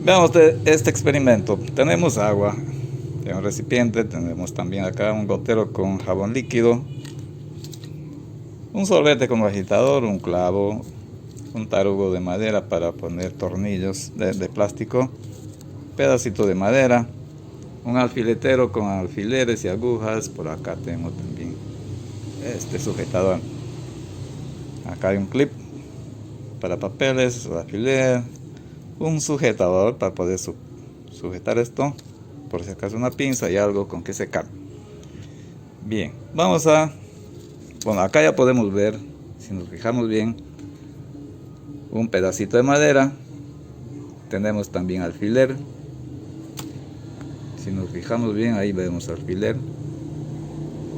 Veamos este experimento. Tenemos agua en un recipiente, tenemos también acá un gotero con jabón líquido, un sorbete con un agitador, un clavo, un tarugo de madera para poner tornillos de plástico, pedacito de madera, un alfiletero con alfileres y agujas. Por acá tenemos también este sujetador. Acá hay un clip para papeles, alfiler, un sujetador para poder sujetar esto, por si acaso una pinza y algo con que secar. Bien, vamos a, bueno, acá ya podemos ver, si nos fijamos bien, un pedacito de madera. Tenemos también alfiler. Si nos fijamos bien, ahí vemos alfiler.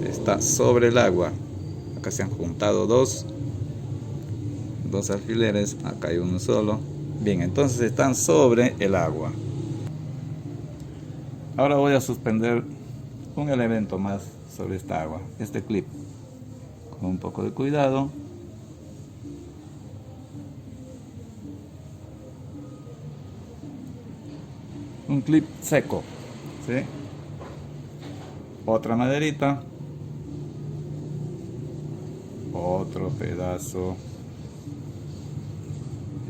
Está sobre el agua. Acá se han juntado dos alfileres. Acá hay uno solo. Bien, entonces están sobre el agua. Ahora voy a suspender un elemento más sobre esta agua. Este clip. Con un poco de cuidado. Un clip seco, ¿sí? Otra maderita, otro pedazo.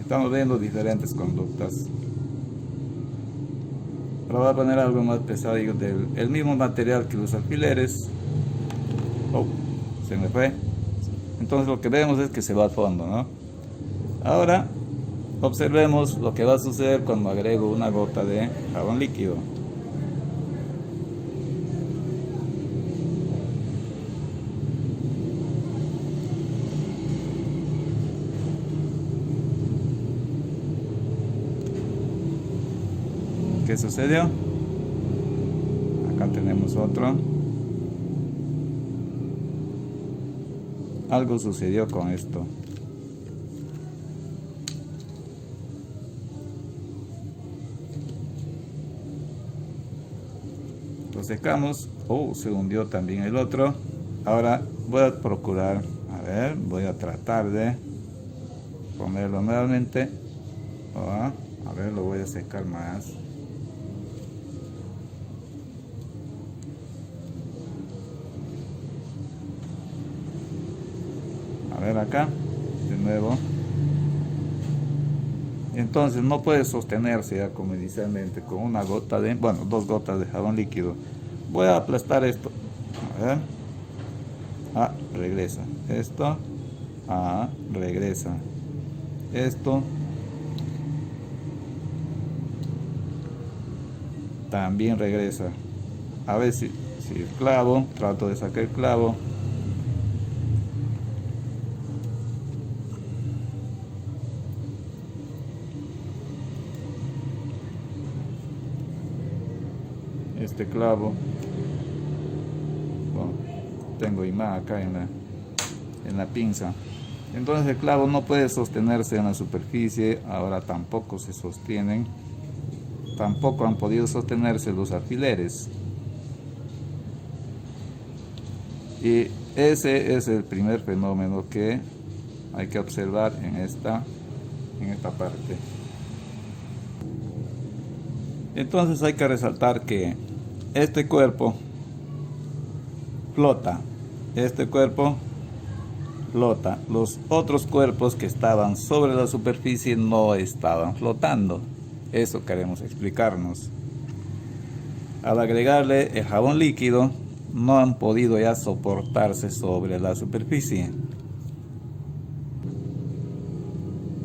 Estamos viendo diferentes conductas. Ahora voy a poner algo más pesado, el mismo material que los alfileres. Oh, se me fue. Entonces lo que vemos es que se va al fondo, ¿no? Ahora observemos lo que va a suceder cuando agrego una gota de jabón líquido. ¿Qué sucedió? Acá tenemos otro. Algo sucedió con esto. Lo secamos. Oh, se hundió también el otro. Ahora voy a procurar, voy a tratar de ponerlo nuevamente. A ver, lo voy a secar más. A ver acá, de nuevo. Entonces no puede sostenerse ya como inicialmente con una gota de, bueno, 2 gotas de jabón líquido. Voy a aplastar esto. A ver. Regresa. Esto. Regresa. Esto. También regresa. A ver si el clavo, trato de sacar el clavo. Este clavo, bueno, tengo imán acá en la pinza. Entonces el clavo no puede sostenerse en la superficie. Ahora tampoco se sostienen, tampoco han podido sostenerse los alfileres. Y ese es el primer fenómeno que hay que observar en esta parte. Entonces hay que resaltar que este cuerpo flota. Este cuerpo flota. Los otros cuerpos que estaban sobre la superficie no estaban flotando. Eso queremos explicarnos. Al agregarle el jabón líquido, no han podido ya soportarse sobre la superficie.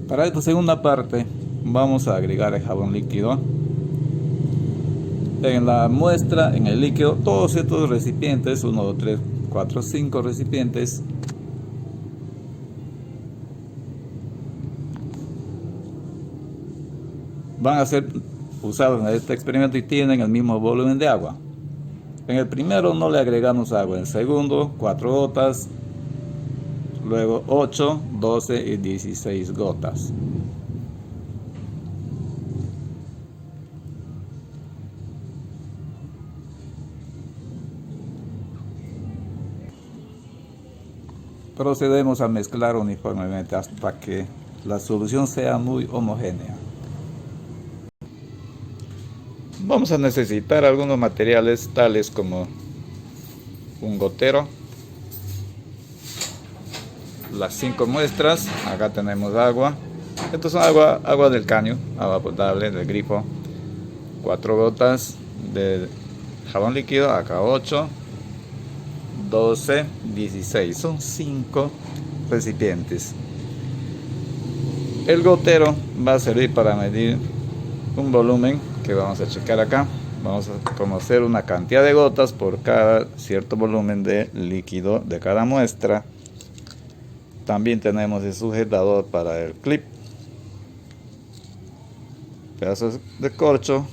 Para esta segunda parte vamos a agregar el jabón líquido. En la muestra, en el líquido, todos estos recipientes, 1, 2, 3, 4, 5 recipientes, van a ser usados en este experimento y tienen el mismo volumen de agua. En el primero no le agregamos agua, en el segundo 4 gotas, luego 8, 12 y 16 gotas. Procedemos a mezclar uniformemente hasta que la solución sea muy homogénea. Vamos a necesitar algunos materiales tales como un gotero, las 5 muestras, acá tenemos agua, esto es agua del caño, agua potable del grifo, 4 gotas de jabón líquido, acá 8, 12, 16, son 5 recipientes. El gotero va a servir para medir un volumen que vamos a checar acá. Vamos a conocer una cantidad de gotas por cada cierto volumen de líquido de cada muestra. También tenemos el sujetador para el clip, pedazos de corcho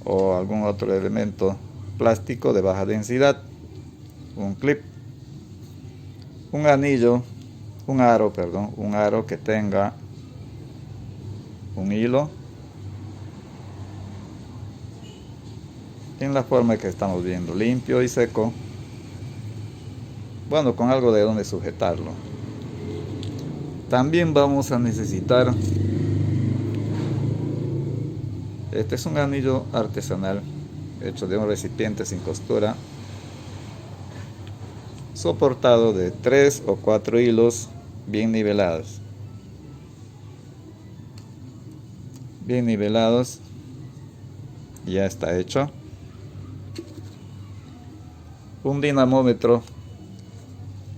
o algún otro elemento plástico de baja densidad, un clip, un aro que tenga un hilo en la forma que estamos viendo, limpio y seco, bueno, con algo de donde sujetarlo. También vamos a necesitar, este es un anillo artesanal hecho de un recipiente sin costura, soportado de 3 o 4 hilos bien nivelados. Ya está hecho. Un dinamómetro,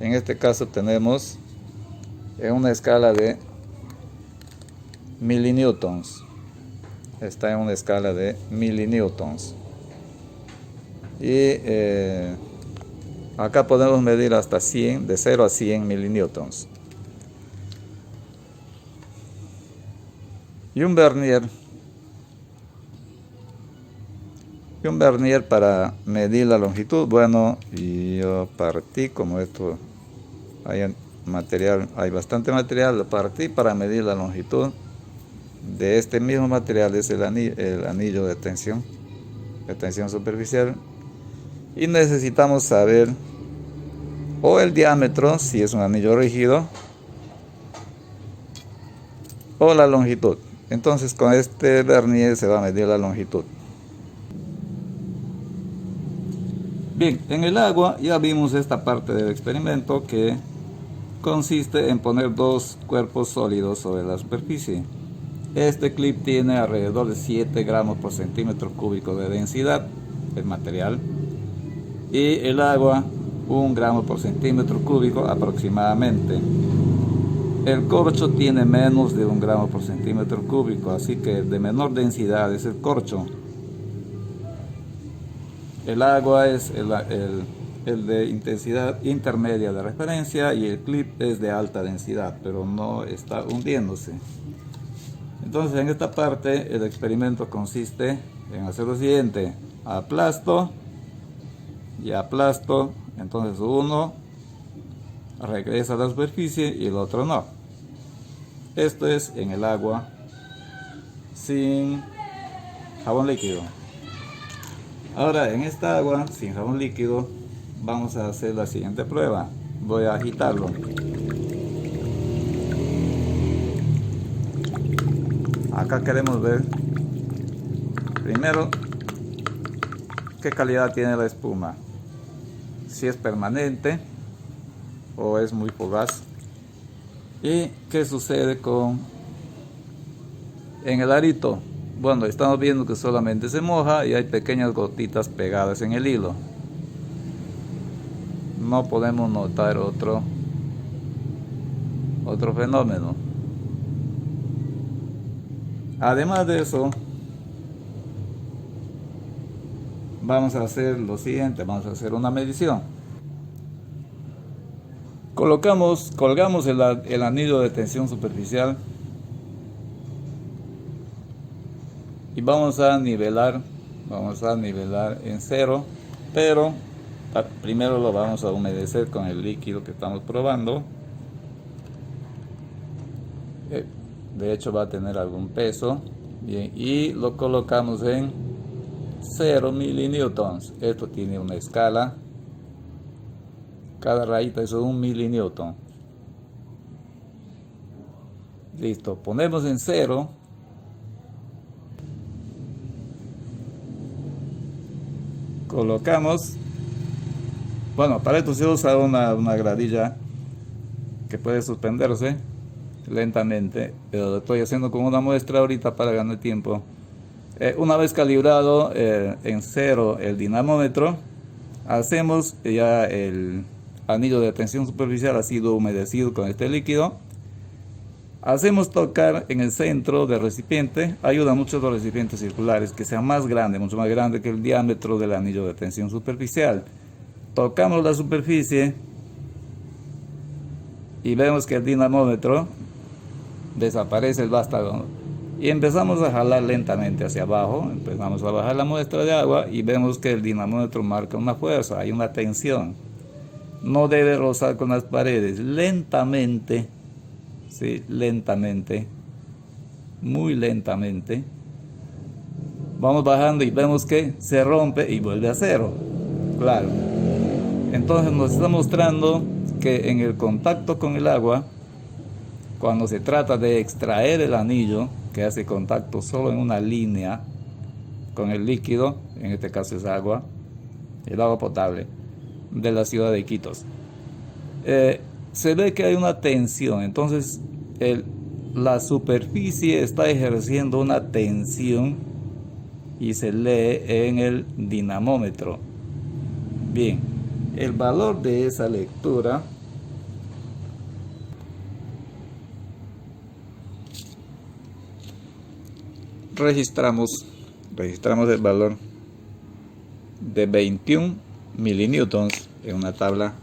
en este caso tenemos en una escala de milinewtons, está en una escala de milinewtons, y acá podemos medir hasta 100, de 0 a 100 milinewtons. Y un vernier para medir la longitud. Bueno, y yo partí, como esto hay bastante material, lo partí para medir la longitud de este mismo material. Es el anillo de tensión superficial, y necesitamos saber o el diámetro si es un anillo rígido o la longitud. Entonces con este vernier se va a medir la longitud. Bien, en el agua ya vimos esta parte del experimento, que consiste en poner 2 cuerpos sólidos sobre la superficie. Este clip tiene alrededor de 7 gramos por centímetro cúbico de densidad, el material, y el agua 1 gramo por centímetro cúbico aproximadamente. El corcho tiene menos de 1 gramo por centímetro cúbico, así que de menor densidad es el corcho. El agua es el de intensidad intermedia de referencia, y el clip es de alta densidad, pero no está hundiéndose. Entonces en esta parte el experimento consiste en hacer lo siguiente: aplasto y aplasto, entonces uno regresa a la superficie y el otro no. Esto es en el agua sin jabón líquido. Ahora en esta agua sin jabón líquido vamos a hacer la siguiente prueba. Voy a agitarlo. Acá queremos ver primero qué calidad tiene la espuma, si es permanente o es muy fugaz, y qué sucede en el arito. Bueno, estamos viendo que solamente se moja y hay pequeñas gotitas pegadas en el hilo. No podemos notar otro fenómeno. Además de eso, vamos a hacer lo siguiente: vamos a hacer una medición. Colgamos el anillo de tensión superficial y vamos a nivelar en 0, pero primero lo vamos a humedecer con el líquido que estamos probando. De hecho va a tener algún peso. Bien, y lo colocamos en 0 milinewtons. Esto tiene una escala, cada rayita es 1 milinewton. Listo, ponemos en 0 colocamos, bueno, para esto se usa una gradilla que puede suspenderse lentamente, pero lo estoy haciendo con una muestra ahorita para ganar tiempo. Una vez calibrado en cero el dinamómetro, hacemos ya el anillo de tensión superficial, ha sido humedecido con este líquido. Hacemos tocar en el centro del recipiente. Ayuda mucho los recipientes circulares que sean más grandes, mucho más grandes que el diámetro del anillo de tensión superficial. Tocamos la superficie y vemos que el dinamómetro desaparece el vástago y empezamos a jalar lentamente hacia abajo. Empezamos a bajar la muestra de agua y vemos que el dinamómetro marca una fuerza, hay una tensión. No debe rozar con las paredes, lentamente, sí, lentamente, muy lentamente. Vamos bajando y vemos que se rompe y vuelve a cero, claro. Entonces nos está mostrando que en el contacto con el agua, cuando se trata de extraer el anillo, que hace contacto solo en una línea con el líquido, en este caso es agua, el agua potable de la ciudad de Iquitos, se ve que hay una tensión. Entonces la superficie está ejerciendo una tensión y se lee en el dinamómetro. Bien, el valor de esa lectura registramos el valor de 21 milinewtons en una tabla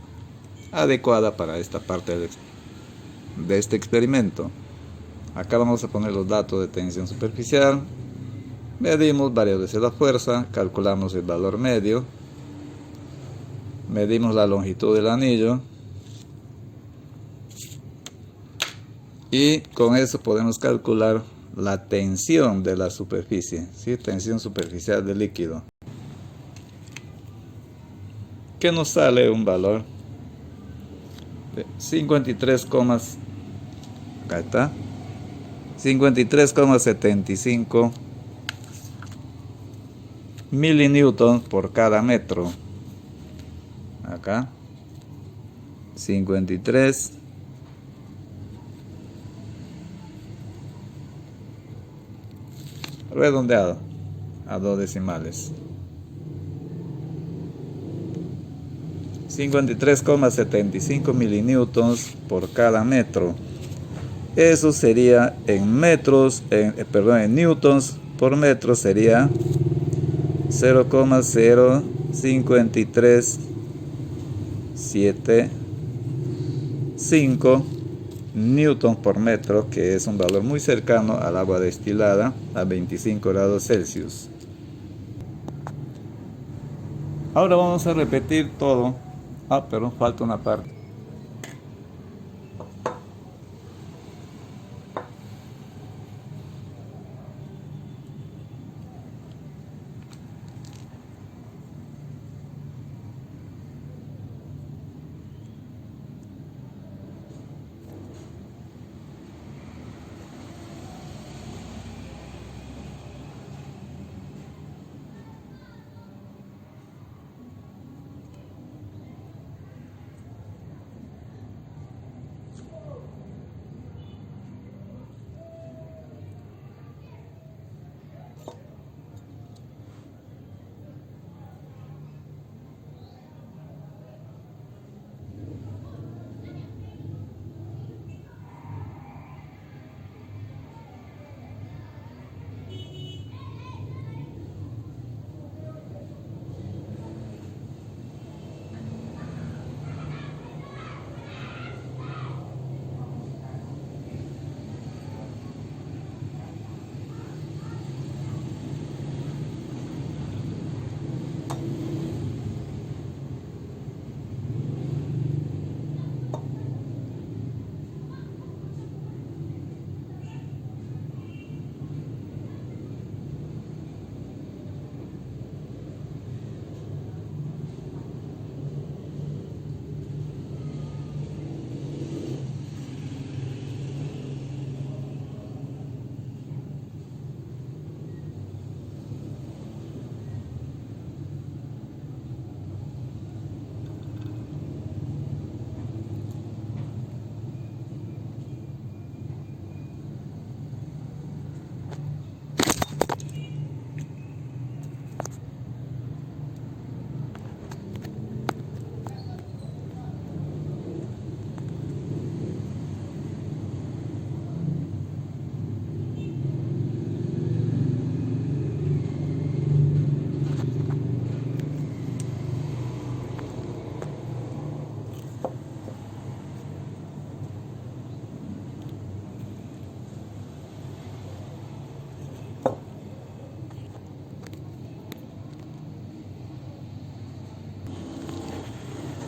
adecuada para esta parte de este experimento. Acá vamos a poner los datos de tensión superficial, medimos varias veces la fuerza, calculamos el valor medio, medimos la longitud del anillo y con eso podemos calcular la tensión de la superficie, ¿sí? Tensión superficial del líquido, que nos sale un valor de 53,75 milinewtons por cada metro. Acá 53 redondeado a 2 decimales, 53,75 milinewtons por cada metro. Eso sería en metros, en newtons por metro sería 0,05375 newtons por metro, que es un valor muy cercano al agua destilada a 25 grados Celsius. Ahora vamos a repetir todo. Pero falta una parte.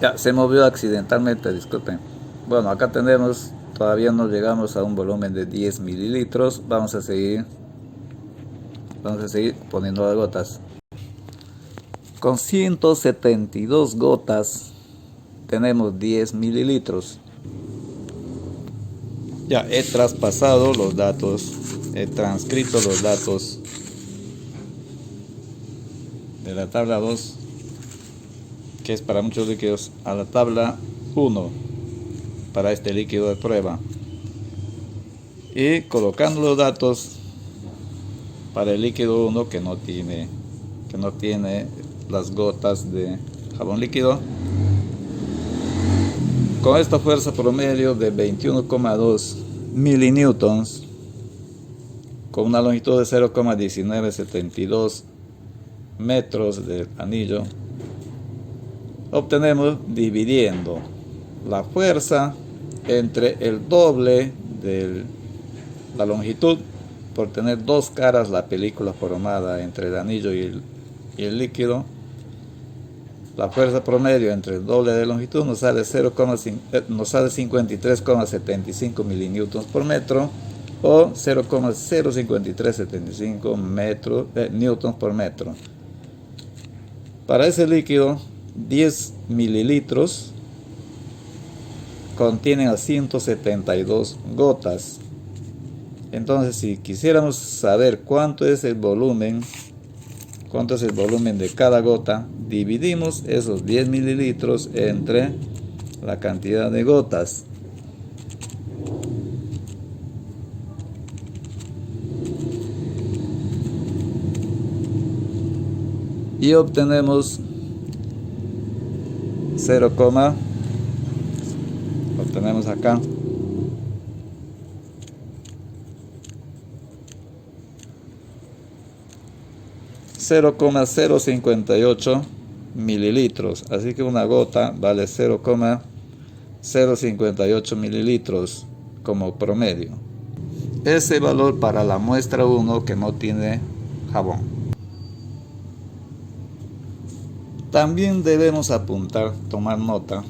Ya, se movió accidentalmente, disculpen. Bueno, acá tenemos, todavía no llegamos a un volumen de 10 mililitros. Vamos a seguir poniendo las gotas. Con 172 gotas tenemos 10 mililitros. Ya he traspasado los datos, he transcrito los datos de la tabla 2, que es para muchos líquidos, a la tabla 1 para este líquido de prueba, y colocando los datos para el líquido 1 que no tiene las gotas de jabón líquido, con esta fuerza promedio de 21,2 milinewtons, con una longitud de 0,1972 metros del anillo, obtenemos, dividiendo la fuerza entre el doble de la longitud, por tener dos caras la película formada entre el anillo y el líquido, la fuerza promedio entre el doble de longitud nos sale 53,75 milinewtons por metro, o 0,05375 newtons por metro. Para ese líquido, 10 mililitros contienen a 172 gotas. Entonces, si quisiéramos saber cuánto es el volumen de cada gota, dividimos esos 10 mililitros entre la cantidad de gotas. Y obtenemos obtenemos acá 0,058 mililitros. Así que una gota vale 0,058 mililitros como promedio. Ese valor para la muestra 1 que no tiene jabón. También debemos apuntar, tomar nota,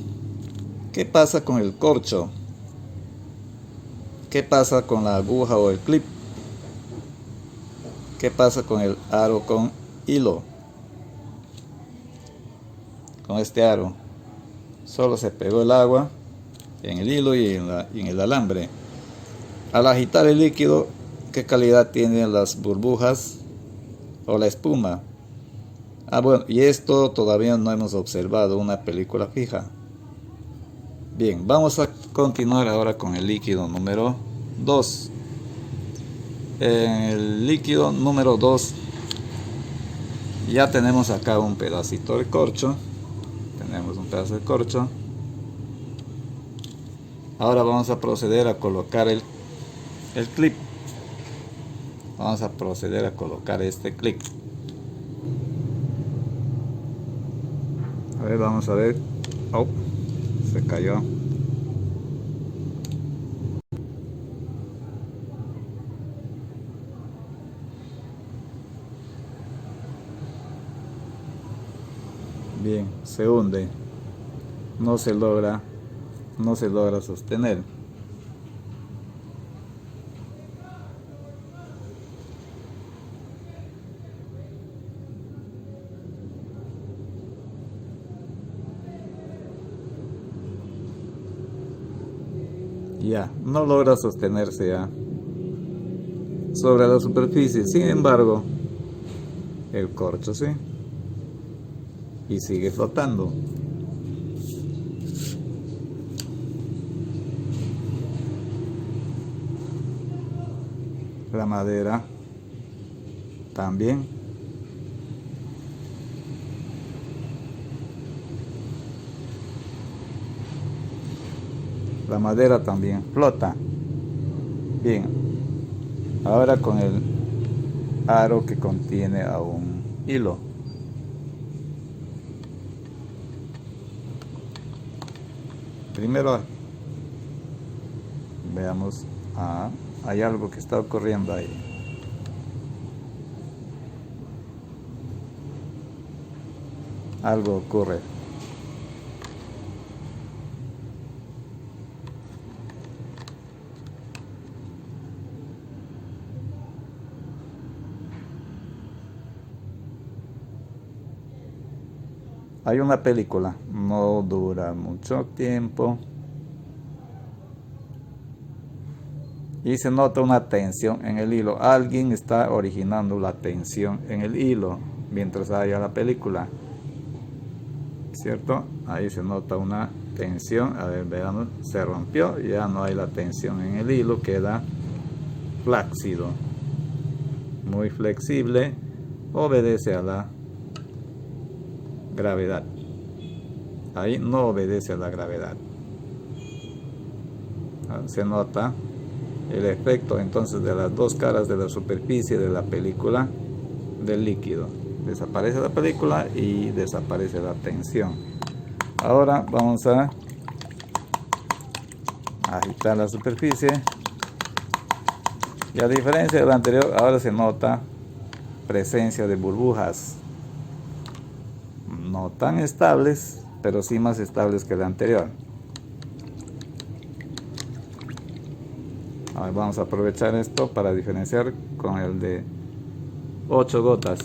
¿qué pasa con el corcho? ¿Qué pasa con la aguja o el clip? ¿Qué pasa con el aro con hilo? Con este aro solo se pegó el agua en el hilo y en el alambre. Al agitar el líquido, ¿qué calidad tienen las burbujas o la espuma? Bueno, y esto todavía no hemos observado una película fija. Bien, vamos a continuar ahora con el líquido número 2. En el líquido número 2 ya tenemos acá un pedacito de corcho. Tenemos un pedazo de corcho. Ahora vamos a proceder a colocar el clip. Vamos a proceder a colocar este clip. A ver, vamos a ver. Oh, se cayó. Bien, se hunde. No se logra sostener. Ya, no logra sostenerse ya sobre la superficie. Sin embargo, el corcho sí, y sigue flotando. La madera también. La madera también flota. Bien, ahora con el aro que contiene a un hilo. Primero veamos, hay algo que está ocurriendo ahí. Algo ocurre. hay una película, no dura mucho tiempo. Y se nota una tensión en el hilo. Alguien está originando la tensión en el hilo mientras haya la película, ¿cierto? Ahí se nota una tensión. A ver, veamos, se rompió, ya no hay la tensión en el hilo, queda flácido, muy flexible, obedece a la gravedad. Ahí no obedece a la gravedad. Se nota el efecto entonces de las dos caras de la superficie de la película del líquido. Desaparece la película y desaparece la tensión. Ahora vamos a agitar la superficie. Y a diferencia de la anterior, ahora se nota presencia de burbujas. No tan estables, pero sí más estables que la anterior. Ahora vamos a aprovechar esto para diferenciar con el de 8 gotas.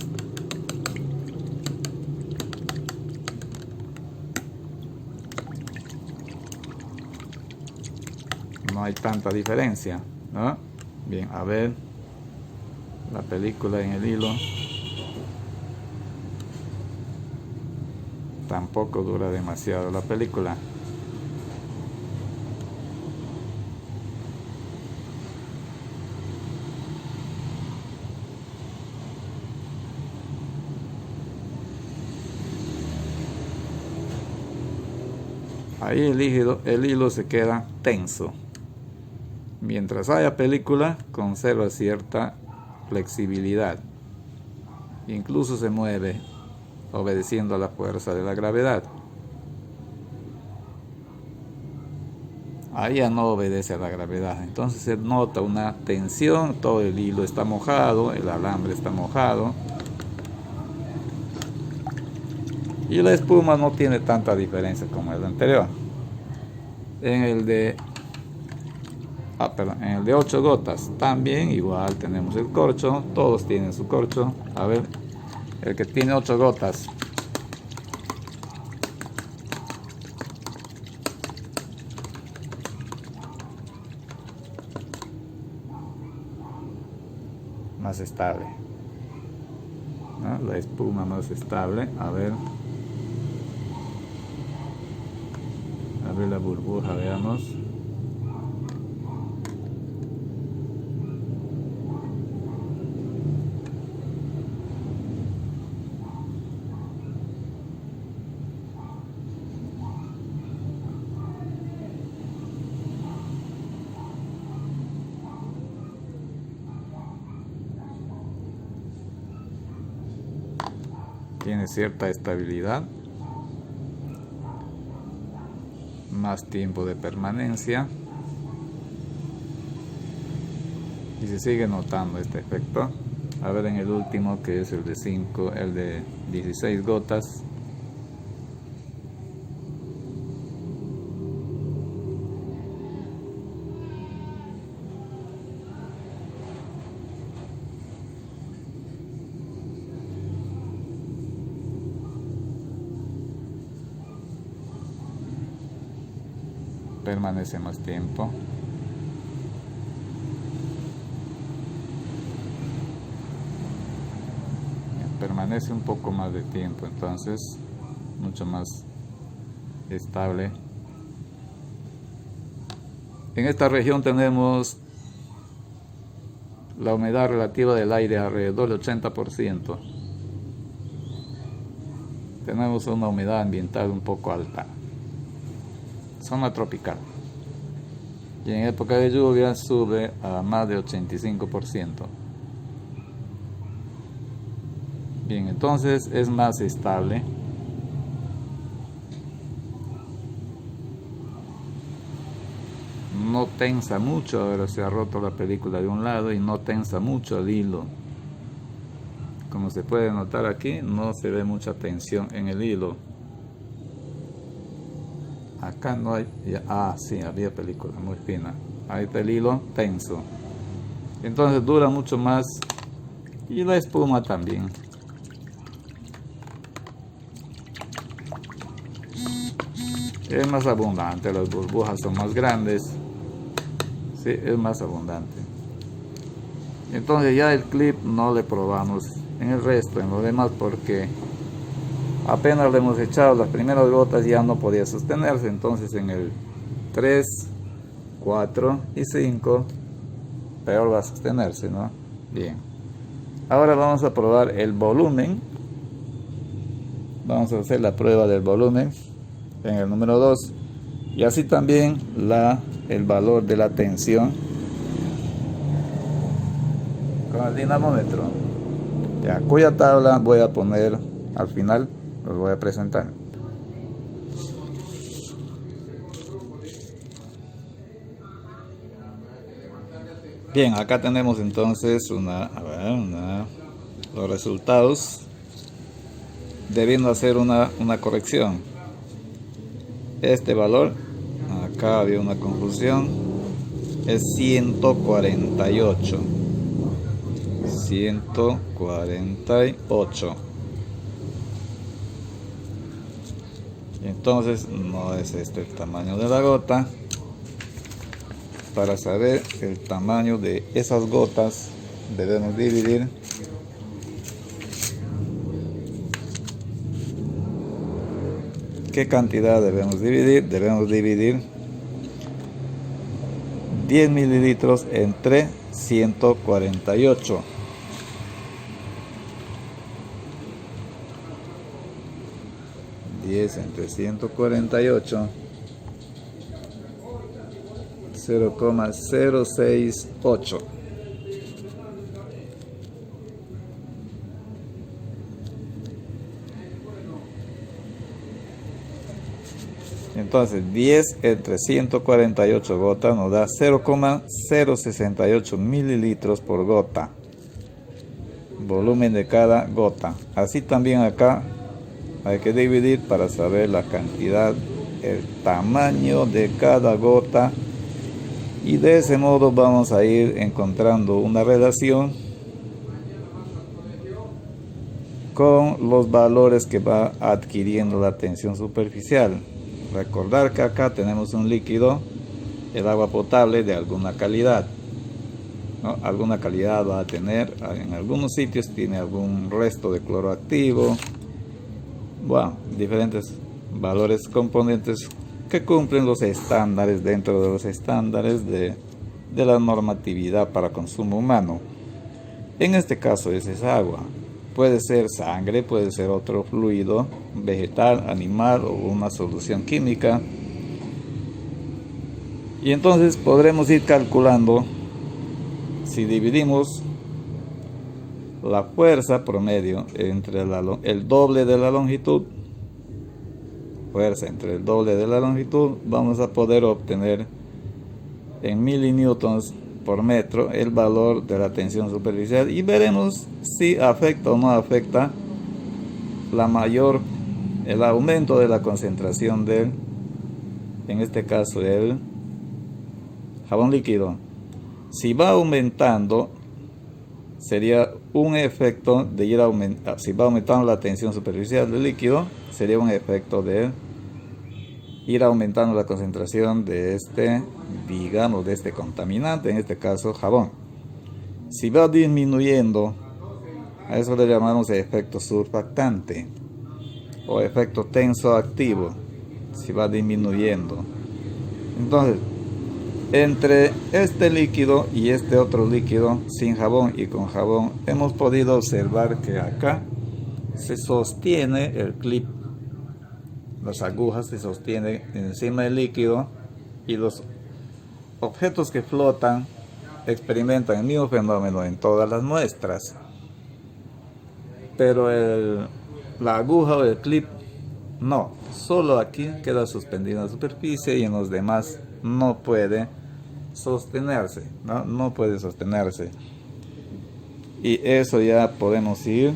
No hay tanta diferencia, ¿no? Bien, a ver la película en el hilo. Tampoco dura demasiado la película. Ahí el hilo se queda tenso. Mientras haya película, conserva cierta flexibilidad. Incluso se mueve, obedeciendo a la fuerza de la gravedad. Ahí ya no obedece a la gravedad. Entonces se nota una tensión, todo el hilo está mojado, el alambre está mojado. Y la espuma no tiene tanta diferencia como el anterior. En el de 8 gotas también igual tenemos el corcho. Todos tienen su corcho. A ver, el que tiene 8 gotas. Más estable, ¿no? La espuma más estable. A ver la burbuja, veamos. Tiene cierta estabilidad, más tiempo de permanencia y se sigue notando este efecto. A ver en el último, que es el de 16 gotas. Permanece más tiempo. Permanece un poco más de tiempo, entonces mucho más estable. En esta región tenemos la humedad relativa del aire alrededor del 80%. Tenemos una humedad ambiental un poco alta. Zona tropical. Y en época de lluvia sube a más de 85%. Bien, entonces es más estable. No tensa mucho. Ahora se ha roto la película de un lado y no tensa mucho el hilo. Como se puede notar aquí, no se ve mucha tensión en el hilo. Acá no hay, sí, había película muy fina. Ahí está el hilo tenso. Entonces dura mucho más. Y la espuma también. es más abundante, las burbujas son más grandes, ¿sí? Es más abundante. Entonces ya el clip no le probamos en el resto, en lo demás, porque apenas le hemos echado las primeras gotas ya no podía sostenerse. Entonces en el 3, 4 y 5 peor va a sostenerse, ¿no? Bien, ahora vamos a probar el volumen. Vamos a hacer la prueba del volumen en el número 2 y así también el valor de la tensión con el dinamómetro, ya, cuya tabla voy a poner al final, los voy a presentar. Bien, acá tenemos entonces los resultados, debiendo hacer una corrección. Este valor, acá había una confusión, es 148. Entonces no es este el tamaño de la gota. Para saber el tamaño de esas gotas debemos dividir ¿qué cantidad debemos dividir? Debemos dividir 10 mililitros entre 148. 10 entre 148, 0,068. Entonces 10 entre 148 gotas nos da 0,068 mililitros por gota, volumen de cada gota. Así también acá hay que dividir para saber la cantidad, el tamaño de cada gota, y de ese modo vamos a ir encontrando una relación con los valores que va adquiriendo la tensión superficial. Recordar que acá tenemos un líquido, el agua potable de alguna calidad, ¿no? Alguna calidad va a tener, en algunos sitios tiene algún resto de cloro activo, bueno, diferentes valores componentes que cumplen los estándares, dentro de los estándares de la normatividad para consumo humano. En este caso es agua. Puede ser sangre, puede ser otro fluido vegetal, animal o una solución química. Y entonces podremos ir calculando, si dividimos la fuerza promedio entre el doble de la longitud, vamos a poder obtener en milinewtons por metro el valor de la tensión superficial, y veremos si afecta o no afecta el aumento de la concentración en este caso el jabón líquido. Si va aumentando, sería un efecto de si va aumentando la tensión superficial del líquido, sería un efecto de ir aumentando la concentración de este contaminante, en este caso jabón. Si va disminuyendo, a eso le llamamos efecto surfactante o efecto tensoactivo. Si va disminuyendo, entonces entre este líquido y este otro líquido, sin jabón y con jabón, hemos podido observar que acá se sostiene el clip, las agujas se sostienen encima del líquido, y los objetos que flotan experimentan el mismo fenómeno en todas las muestras, pero la aguja o el clip no, solo aquí queda suspendido en la superficie y en los demás no puede sostenerse, no puede sostenerse. Y eso ya podemos ir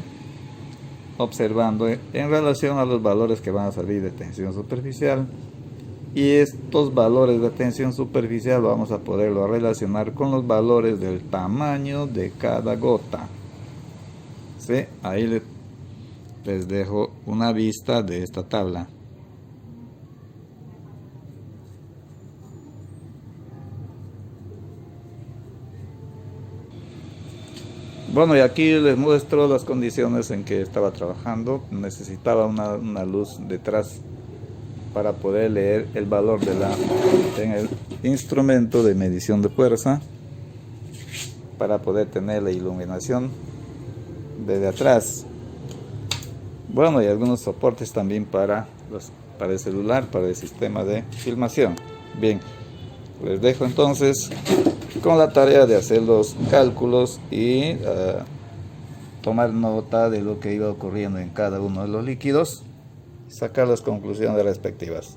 observando en relación a los valores que van a salir de tensión superficial, y estos valores de tensión superficial vamos a poderlo relacionar con los valores del tamaño de cada gota. ¿Sí? Ahí les dejo una vista de esta tabla. Bueno, y aquí les muestro las condiciones en que estaba trabajando. Necesitaba una luz detrás para poder leer el valor en el instrumento de medición de fuerza, para poder tener la iluminación desde atrás. Bueno, y algunos soportes también para el celular, para el sistema de filmación. Bien, les dejo entonces con la tarea de hacer los cálculos y tomar nota de lo que iba ocurriendo en cada uno de los líquidos y sacar las conclusiones respectivas.